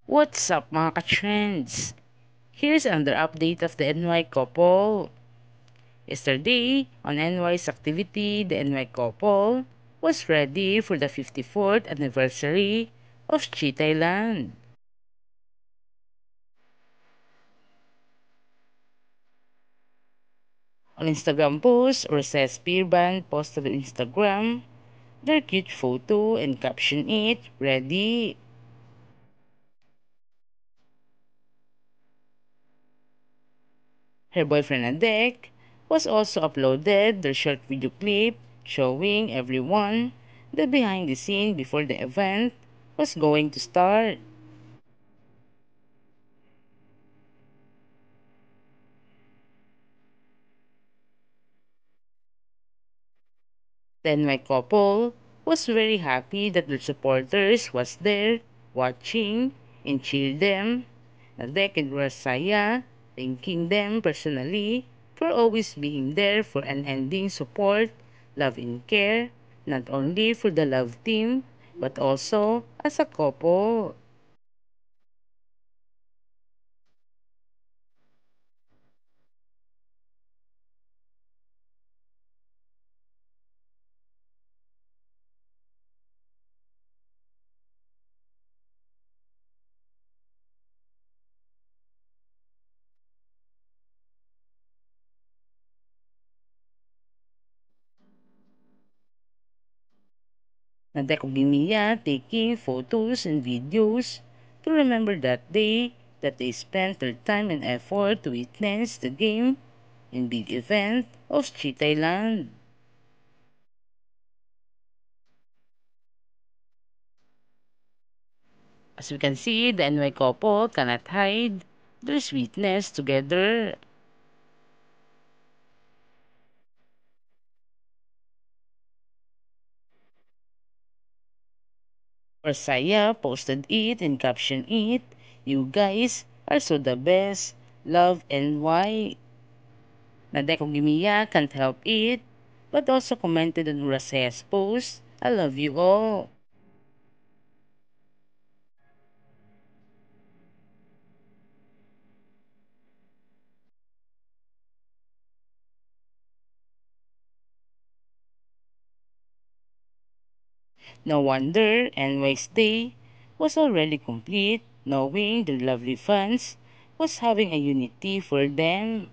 What's up mga ka-trends? Here's another update of the NY couple. Yesterday, on NY's activity, the NY couple was ready for the 54th anniversary of Chi Thailand. On Instagram post, Roses Beer Band posted on Instagram their cute photo and captioned it, ready. Her boyfriend Adek was also uploaded their short video clip showing everyone the behind the scene before the event was going to start. Then my couple was very happy that their supporters was there watching and cheered them. Adek and Rosaya thanking them personally for always being there for unending support, love and care, not only for the love team, but also as a couple. Nadeko Gimiya taking photos and videos to remember that day that they spent their time and effort to witness the game and big event of Chi Thailand. As we can see, the NY couple cannot hide their sweetness together. Orsaya posted it and captioned it, "You guys are so the best, love and why." Nadeko Gimiya can't help it, but also commented on Urasaya's post, "I love you all." No wonder NY's day was already complete, knowing their lovely fans was having a unity for them.